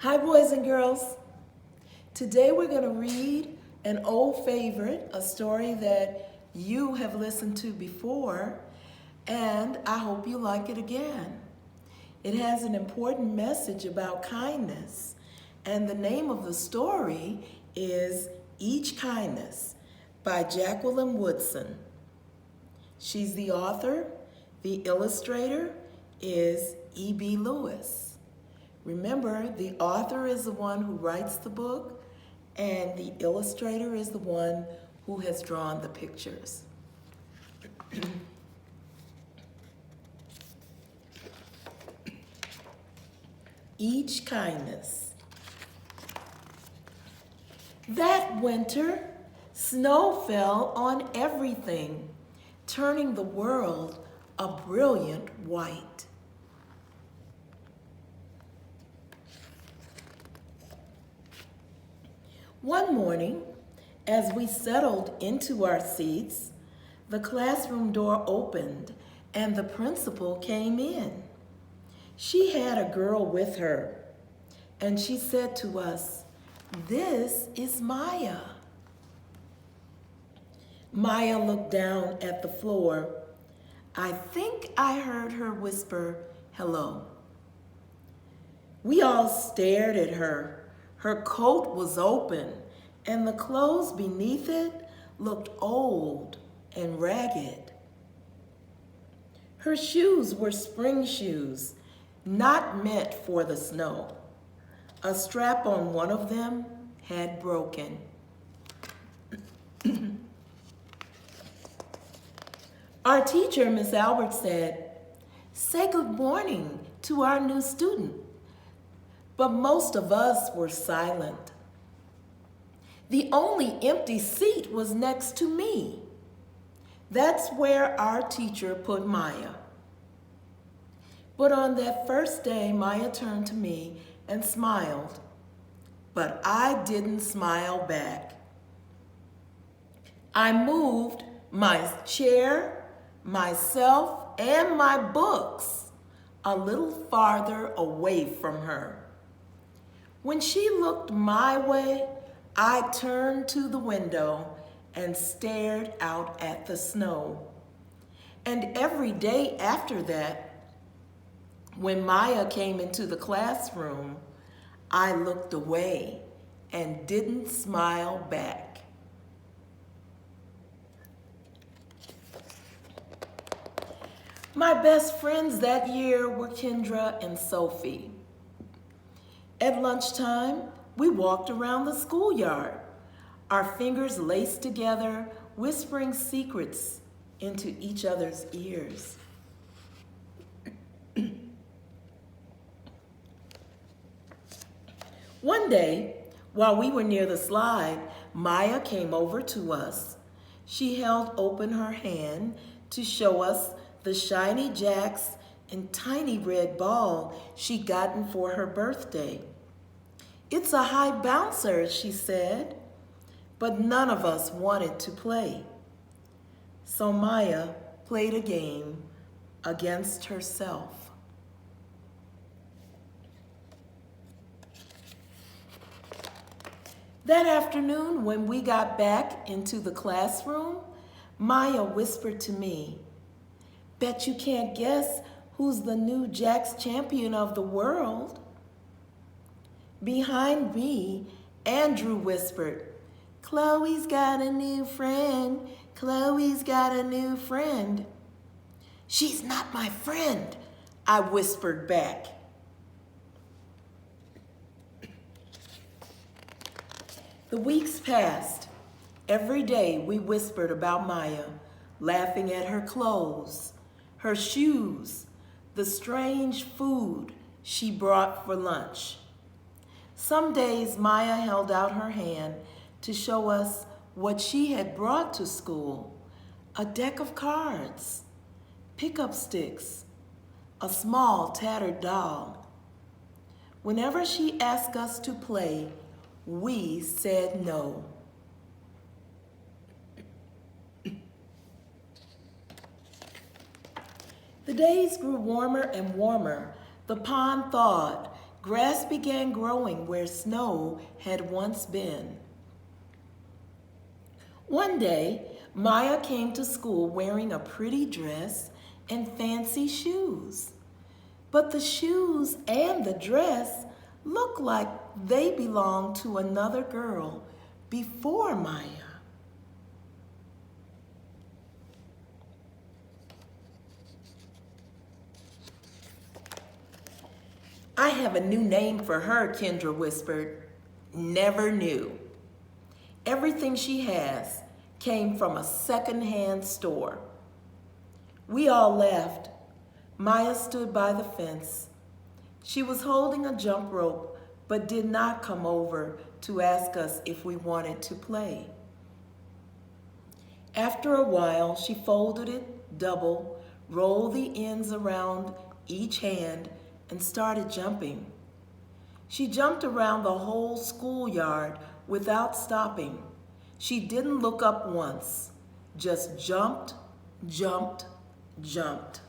Hi, boys and girls. Today we're going to read an old favorite, a story that you have listened to before, and I hope you like it again. It has an important message about kindness, and the name of the story is Each Kindness by Jacqueline Woodson. She's the author. The illustrator is E.B. Lewis. Remember, the author is the one who writes the book, and the illustrator is the one who has drawn the pictures. Each kindness. That winter, snow fell on everything, turning the world a brilliant white. One morning, as we settled into our seats, the classroom door opened and the principal came in. She had a girl with her, and she said to us, "This is Maya." Maya looked down at the floor. I think I heard her whisper, "Hello." We all stared at her. Her coat was open, and the clothes beneath it looked old and ragged. Her shoes were spring shoes, not meant for the snow. A strap on one of them had broken. Our teacher, Miss Albert, said, "Say good morning to our new student." But most of us were silent. The only empty seat was next to me. That's where our teacher put Maya. But on that first day, Maya turned to me and smiled, but I didn't smile back. I moved my chair, myself, and my books a little farther away from her. When she looked my way, I turned to the window and stared out at the snow. And every day after that, when Maya came into the classroom, I looked away and didn't smile back. My best friends that year were Kendra and Sophie. At lunchtime, we walked around the schoolyard, our fingers laced together, whispering secrets into each other's ears. One day, while we were near the slide, Maya came over to us. She held open her hand to show us the shiny jacks and tiny red ball she'd gotten for her birthday. "It's a high bouncer," she said, but none of us wanted to play. So Maya played a game against herself. That afternoon, when we got back into the classroom, Maya whispered to me, "Bet you can't guess who's the new Jacks champion of the world." Behind me, Andrew whispered, "Chloe's got a new friend. Chloe's got a new friend." "She's not my friend," I whispered back. The weeks passed. Every day we whispered about Maya, laughing at her clothes, her shoes, the strange food she brought for lunch. Some days Maya held out her hand to show us what she had brought to school: a deck of cards, pickup sticks, a small tattered doll. Whenever she asked us to play, we said no. The days grew warmer and warmer. The pond thawed, Grass began growing where snow had once been. One day, Maya came to school wearing a pretty dress and fancy shoes. But the shoes and the dress looked like they belonged to another girl before Maya. I have a new name for her, Kendra whispered. Never knew. Everything she has came from a secondhand store. We all laughed. Maya stood by the fence. She was holding a jump rope, but did not come over to ask us if we wanted to play. After a while, she folded it double, rolled the ends around each hand, and started jumping. She jumped around the whole schoolyard without stopping. She didn't look up once, just jumped, jumped, jumped.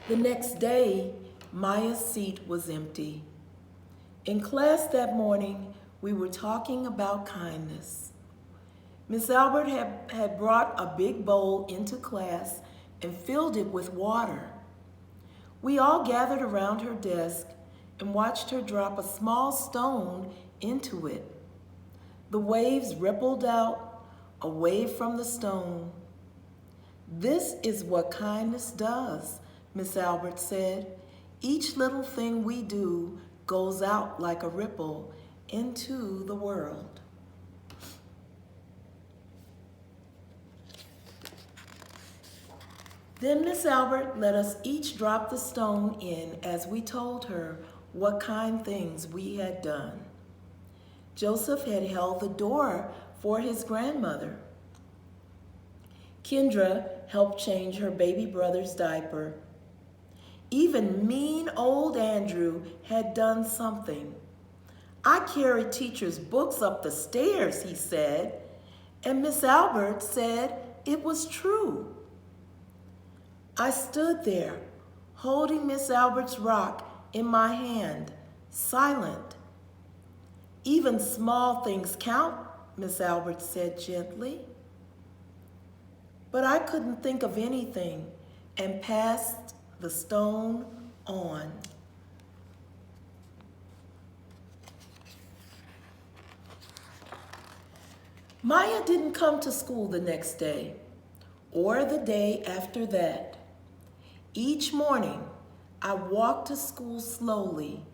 The next day, Maya's seat was empty. In class that morning, we were talking about kindness. Miss Albert had brought a big bowl into class and filled it with water. We all gathered around her desk and watched her drop a small stone into it. The waves rippled out, away from the stone. "This is what kindness does," Miss Albert said. "Each little thing we do goes out like a ripple into the world." Then Miss Albert let us each drop the stone in as we told her what kind things we had done. Joseph had held the door for his grandmother. Kendra helped change her baby brother's diaper. Even mean old Andrew had done something. "I carried teacher's books up the stairs," he said, and Miss Albert said it was true. I stood there, holding Miss Albert's rock in my hand, silent. "Even small things count," Miss Albert said gently. But I couldn't think of anything and passed the stone on. Maya didn't come to school the next day or the day after that. Each morning, I walked to school slowly,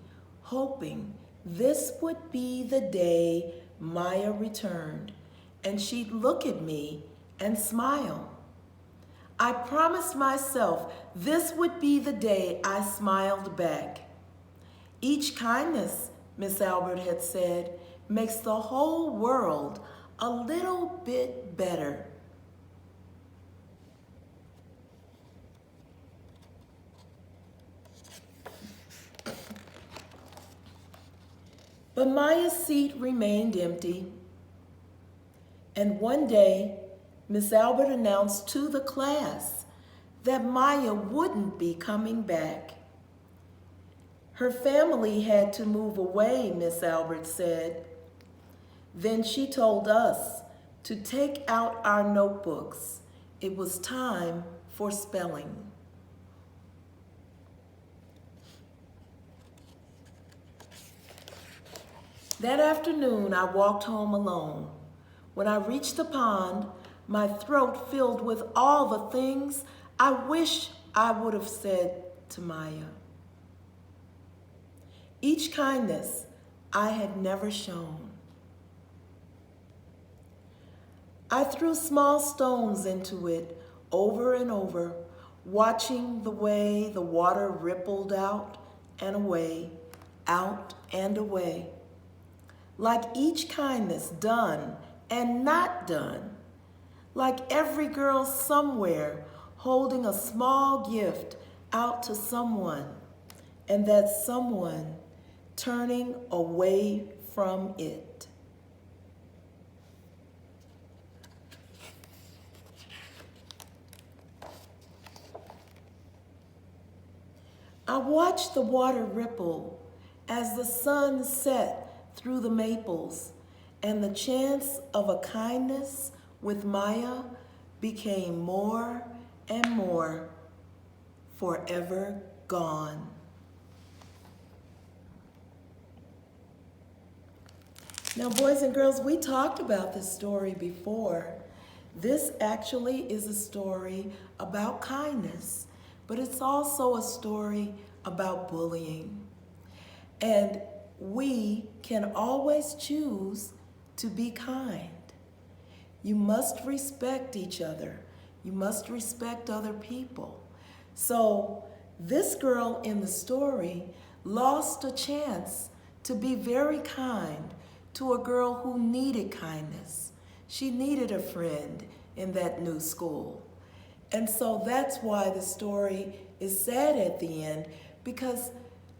hoping this would be the day Maya returned, and she'd look at me and smile. I promised myself this would be the day I smiled back. "Each kindness," Miss Albert had said, "makes the whole world a little bit better." But Maya's seat remained empty. And one day, Miss Albert announced to the class that Maya wouldn't be coming back. Her family had to move away, Miss Albert said. Then she told us to take out our notebooks. It was time for spelling. That afternoon, I walked home alone. When I reached the pond, my throat filled with all the things I wish I would have said to Maya. Each kindness I had never shown. I threw small stones into it over and over, watching the way the water rippled out and away, out and away. Like each kindness done and not done, like every girl somewhere holding a small gift out to someone, and that someone turning away from it. I watched the water ripple as the sun set through the maples, and the chance of a kindness with Maya became more and more forever gone. Now, boys and girls, we talked about this story before. This actually is a story about kindness, but it's also a story about bullying. And we can always choose to be kind. You must respect each other. You must respect other people. So this girl in the story lost a chance to be very kind to a girl who needed kindness. She needed a friend in that new school. And so that's why the story is sad at the end, because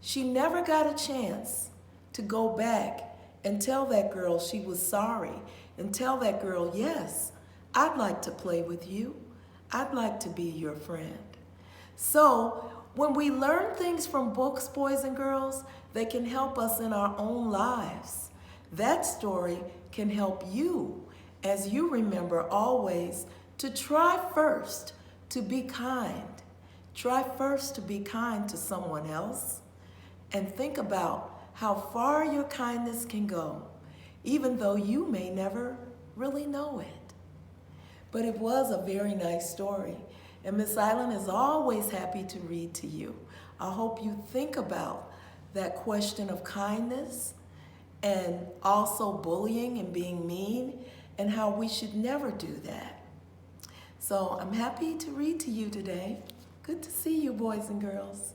she never got a chance to go back and tell that girl she was sorry, and tell that girl, yes, I'd like to play with you. I'd like to be your friend. So when we learn things from books, boys and girls, they can help us in our own lives. That story can help you as you remember always to try first to be kind. Try first to be kind to someone else, and think about how far your kindness can go, even though you may never really know it. But it was a very nice story, and Miss Island is always happy to read to you. I hope you think about that question of kindness and also bullying and being mean, and how we should never do that. So I'm happy to read to you today. Good to see you, boys and girls.